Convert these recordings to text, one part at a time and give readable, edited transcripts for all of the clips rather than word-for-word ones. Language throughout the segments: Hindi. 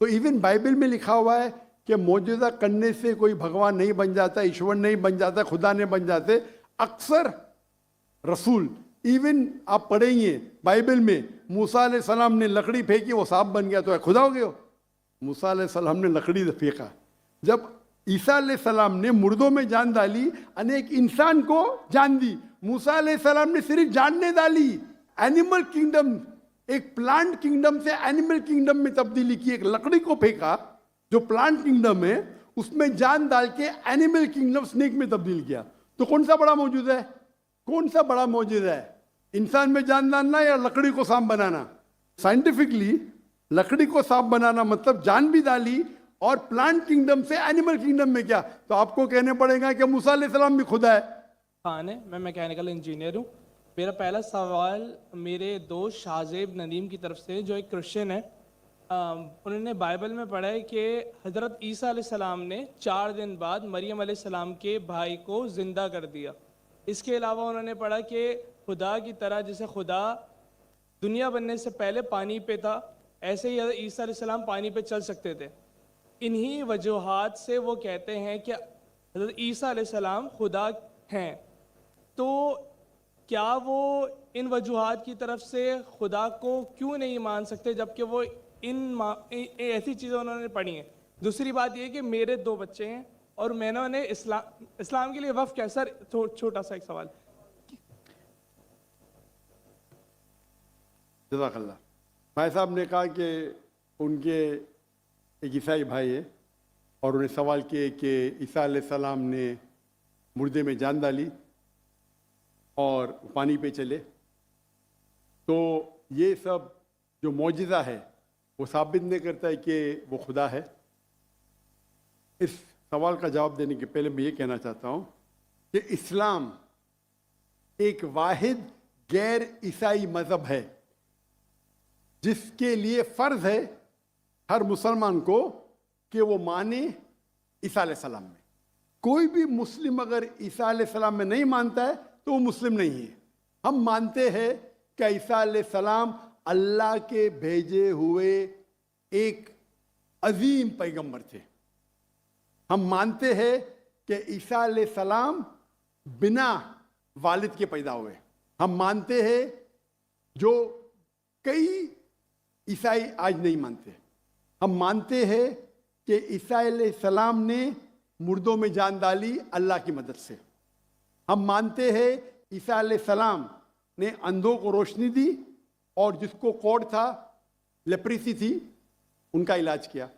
तो इवन बाइबल में लिखा हुआ है कि मौजूदा करने से कोई भगवान नहीं बन जाता, ईश्वर नहीं बन जाता, खुदा नहीं बन जाते। अक्सर रसूल, इवन आप पढ़ेंगे बाइबल में, मूसा अलैहिस्सलाम ने लकड़ी फेंकी, वो सांप बन गया, तो खुदा हो गया। मूसा अलैहिस्सलाम ने लकड़ी फेंका। जब ईसा अलैहिस्सलाम ने मुर्दों में जान डाली, अनेक इंसान को जान दी। मूसा अलैहिस्सलाम ने सिर्फ जानने डाली। एनिमल किंगडम, एक प्लांट किंगडम से एनिमल किंगडम में तब्दीली की। एक लकड़ी को फेंका जो प्लांट किंगडम है, उसमें जान डाल के एनिमल किंगडम स्नेक में तब्दील किया। तो कौन सा बड़ा मौजूद है? कौन सा बड़ा मौजूद है? इंसान में जान डालना या लकड़ी को सांप बनाना? साइंटिफिकली लकड़ी को सांप बनाना मतलब जान भी डाली, और प्लांट किंगडम से एनिमल किंगडम में क्या? तो आपको कहने पड़ेगा कि मूसा अलैहिस्सलाम भी खुदा है। खान है, मैं मैकेनिकल इंजीनियर हूँ। मेरा पहला सवाल मेरे दोस्त शाहजेब नदीम की तरफ से, जो एक क्रिश्चियन है। उन्होंने बाइबल में पढ़ा है कि हज़रत ईसा अलैहिस्सलाम ने 4 दिन बाद मरियम अलैहिस्सलाम के भाई को ज़िंदा कर दिया। इसके अलावा उन्होंने पढ़ा कि खुदा की तरह, जैसे खुदा दुनिया बनने से पहले पानी पे था, ऐसे ही हज़रत ईसा अलैहिस्सलाम पानी पे चल सकते थे। इन्हीं वजूहात से वो कहते हैं कि हज़रत ईसा अलैहिस्सलाम खुदा हैं। तो क्या वो इन वजूहात की तरफ से खुदा को क्यों नहीं मान सकते, जबकि वो ऐसी चीज़ें उन्होंने पढ़ी हैं? दूसरी बात ये कि मेरे 2 बच्चे हैं और मैंने उन्हें इस्लाम के लिए वफ़ किया। सर छोटा सा एक सवाल। जज़ाकल्लाह। भाई साहब ने कहा कि उनके एक ईसाई भाई है और उन्हें सवाल किए कि ईसा अलैहिस्सलाम ने मुर्दे में जान डाली और पानी पे चले, तो ये सब जो मौजिज़ा है वो साबित नहीं करता है कि वो खुदा है। इस सवाल का जवाब देने के पहले मैं ये कहना चाहता हूँ कि इस्लाम एक वाहिद गैर ईसाई मज़हब है जिसके लिए फ़र्ज़ है हर मुसलमान को कि वो माने ईसा अलैहिस्सलाम में। कोई भी मुस्लिम अगर ईसा अलैहिस्सलाम में नहीं मानता है तो वो मुस्लिम नहीं है। हम मानते हैं कि ईसा अलैहिस्सलाम अल्लाह के भेजे हुए एक अजीम पैगंबर थे। हम मानते हैं कि ईसा अलैहिस्सलाम बिना वालिद के पैदा हुए। हम मानते हैं जो कई ईसाई आज नहीं मानते। हम मानते हैं कि ईसा अलैहिस्सलाम ने मुर्दों में जान डाली अल्लाह की मदद से। हम मानते हैं ईसा अलैहिस्सलाम ने अंधों को रोशनी दी और जिसको कोढ़ था, लेप्रेसी थी, उनका इलाज किया।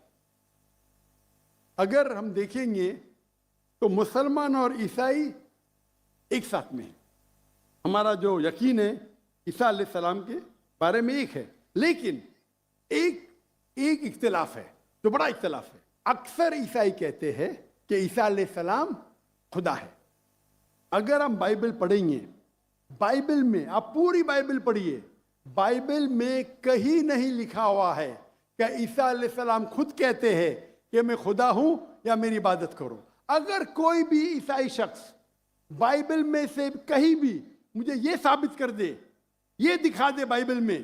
अगर हम देखेंगे तो मुसलमान और ईसाई एक साथ में हैं। हमारा जो यकीन है ईसा अलैहिस्सलाम के बारे में एक है, लेकिन एक इख्तिलाफ है जो बड़ा इख्तिलाफ है। अक्सर ईसाई कहते हैं कि ईसा अलैहिस्सलाम खुदा है। अगर हम बाइबल पढ़ेंगे, बाइबल में आप पूरी बाइबल पढ़िए, बाइबल में कहीं नहीं लिखा हुआ है कि ईसा अलैहिस्सलाम खुद कहते हैं कि मैं खुदा हूं या मेरी इबादत करो। अगर कोई भी ईसाई शख्स बाइबल में से कहीं भी मुझे ये साबित कर दे, ये दिखा दे बाइबल में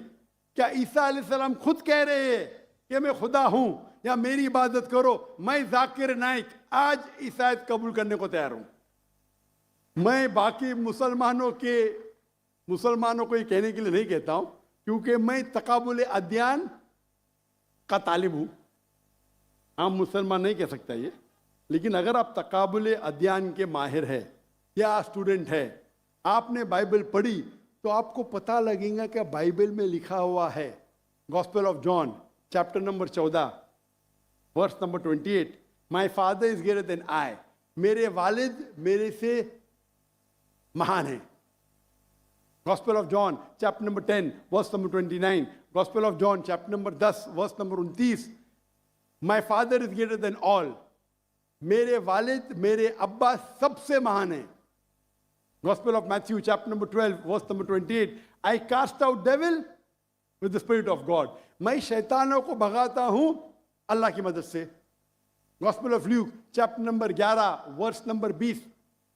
क्या ईसा अलैहिस्सलाम खुद कह रहे हैं कि मैं खुदा हूं या मेरी इबादत करो, मैं जाकिर नाइक आज ईसाईयत कबूल करने को तैयार हूं। मैं बाकी मुसलमानों को ये कहने के लिए नहीं कहता हूं, क्योंकि मैं तकाबुल अदयान का तालिब हूं। आम मुसलमान नहीं कह सकता ये, लेकिन अगर आप तकाबुल अदयान के माहिर है या स्टूडेंट है, आपने बाइबल पढ़ी, तो आपको पता लगेगा कि बाइबल में लिखा हुआ है, Gospel of John chapter number 14 verse number 28, my father is greater than I, मेरे वालिद मेरे से महान है। Gospel of John chapter number 10 verse number 29, Gospel of John chapter number 10 verse number 29, my father is greater than all, मेरे वालिद मेरे अब्बा सबसे महान है। Gospel of Matthew chapter number 12 verse number 28, I cast out devil with the spirit of God, मैं शैतानों को भगाता हूं अल्लाह की मदद से। Gospel of Luke chapter number 11 verse number 20,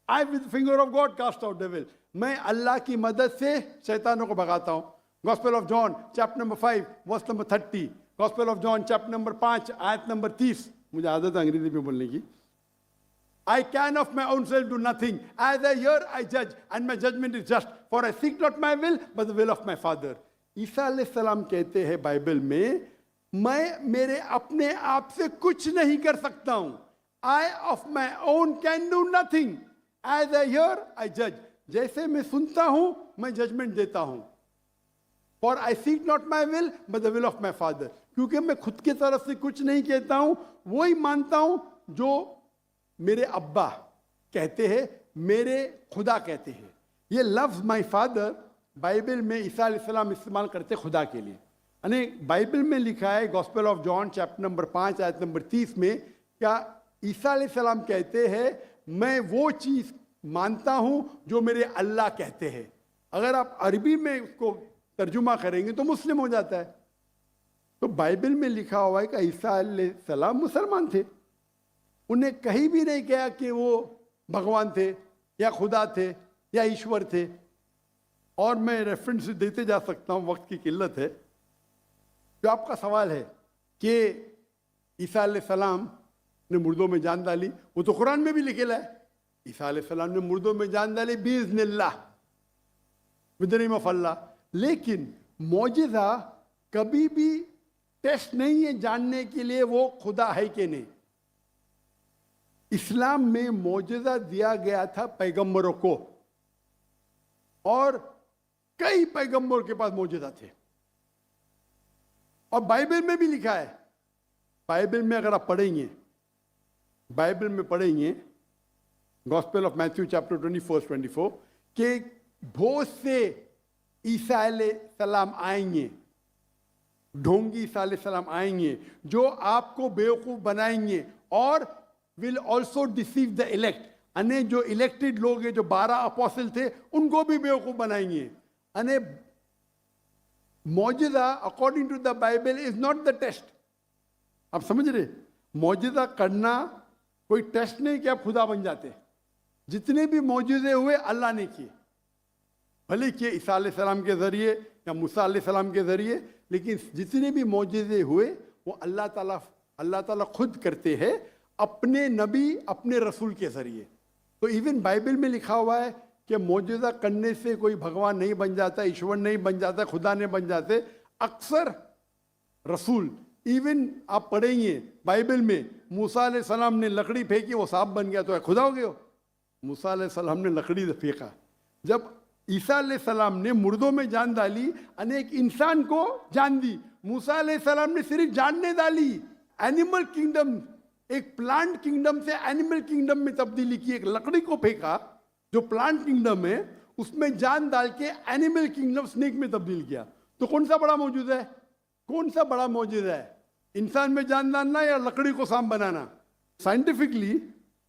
I with the finger of God cast out devil, मैं अल्लाह की मदद से शैतानों को भगाता हूं। Gospel of John chapter number 5 verse number 30, gospel of John chapter number 5 आयत नंबर 30, मुझे आदत है अंग्रेजी में बोलने की। I can of my own self do nothing. As I hear, I judge, and my judgment is just. For I seek not my will, but the will of my Father. ईसा अलैहिस्सलाम कहते हैं बाइबल में, मैं मेरे अपने आप से कुछ नहीं कर सकता हूं। I of my own can do nothing. As I hear, I judge. जैसे मैं सुनता हूं, मैं जजमेंट देता हूं। For I seek not my will, but the will of my Father. क्योंकि मैं खुद की तरफ से कुछ नहीं कहता हूं, वही मानता हूं जो मेरे अब्बा कहते हैं, मेरे खुदा कहते हैं। ये लफ्ज माय फादर बाइबल में ईसा अलैहिस्सलाम इस्तेमाल करते खुदा के लिए। यानी बाइबल में लिखा है Gospel of John chapter number 5 आयत नंबर 30 में, क्या ईसा अलैहिस्सलाम कहते हैं मैं वो चीज़ मानता हूं जो मेरे अल्लाह कहते हैं। अगर आप अरबी में उसको तर्जुमा करेंगे तो मुस्लिम हो जाता है। तो बाइबल में लिखा हुआ है कि ईसा अलैहिस्सलाम मुसलमान थे, उन्हें कहीं भी नहीं कहा कि वो भगवान थे या खुदा थे या ईश्वर थे। और मैं रेफरेंस देते जा सकता हूँ, वक्त की किल्लत है। जो आपका सवाल है कि ईसा अलैहिस्सलाम ने मुर्दों में जान डाली, वो तो कुरान में भी लिखेला है, ईसा अलैहिस्सलाम ने मुर्दों में जान डाली बिइज़्निल्लाह, विद द नेम ऑफ अल्लाह। लेकिन मौजिज़ा कभी भी टेस्ट नहीं है जानने के लिए वो खुदा है कि नहीं। इस्लाम में मौजज़ा दिया गया था पैगंबरों को, और कई पैगंबरों के पास मौजज़ा थे। और बाइबल में भी लिखा है, बाइबल में अगर आप पढ़ेंगे, बाइबल में पढ़ेंगे गॉस्पेल ऑफ मैथ्यू चैप्टर 24 कि बहुत से ईसा अलैहिस्सलाम आएंगे, ढोंगी ईसा अलैहिस्सलाम आएंगे जो आपको बेवकूफ़ बनाएंगे और will also deceive the elect. अने जो इलेक्टेड लोग हैं, जो 12 अपोस्टल थे, उनको भी बेवकूफ़ बनाएंगे। अने मौजिज़ा according to the Bible is not the test. आप समझ रहे, मौजिज़ा करना कोई टेस्ट नहीं कि आप खुदा बन जाते। जितने भी मौजिज़े हुए अल्लाह ने किए, भले किए ईसा अलैहिस्सलाम के ज़रिए या मूसा अलैहिस्सलाम के ज़रिए, लेकिन जितने भी मौजिज़े हुए वो अल्लाह ताला खुद करते हैं अपने नबी, अपने रसूल के ज़रिए। तो इवन बाइबल में लिखा हुआ है कि मौजूदा करने से कोई भगवान नहीं बन जाता, ईश्वर नहीं बन जाता, खुदा नहीं बन जाते। अक्सर रसूल, इवन आप पढ़ेंगे बाइबल में, मूसा अलैहिस्सलाम ने लकड़ी फेंकी, वो सांप बन गया, तो खुदा हो गया। मूसा अलैहिस्सलाम ने लकड़ी फेंका। जब ईसा अलैहिस्सलाम ने मुर्दों में जान डाली, अनेक इंसान को जान दी। मूसा अलैहिस्सलाम ने सिर्फ जान नहीं डाली, एनिमल किंगडम, एक प्लांट किंगडम से एनिमल किंगडम में तब्दीली की। एक लकड़ी को फेंका जो प्लांट किंगडम है, उसमें जान डाल के एनिमल किंगडम स्नेक में तब्दील किया। तो कौन सा बड़ा मौजूद है? कौन सा बड़ा मौजूद है? इंसान में जान डालना या लकड़ी को सांप बनाना? साइंटिफिकली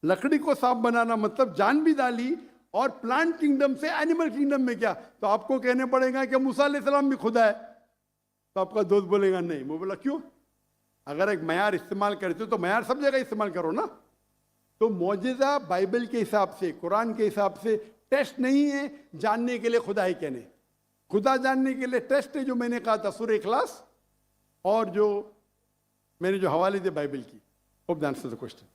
लकड़ी को सांप बनाना मतलब जान भी डाली और प्लांट किंगडम से एनिमल किंगडम में क्या। तो आपको कहने पड़ेगा कि मूसा अलैहिस्सलाम भी खुदा है। तो आपका दोस्त बोलेगा नहीं। मैं बोला क्यों? अगर एक मयार इस्तेमाल करते हो तो मयार सब जगह इस्तेमाल करो ना। तो मौजिज़ा बाइबल के हिसाब से, कुरान के हिसाब से टेस्ट नहीं है जानने के लिए खुदा है क्या नहीं। खुदा जानने के लिए टेस्ट है जो मैंने कहा था सूरह इखलास, और जो मैंने जो हवाले थे बाइबल की। Hope that answers the question.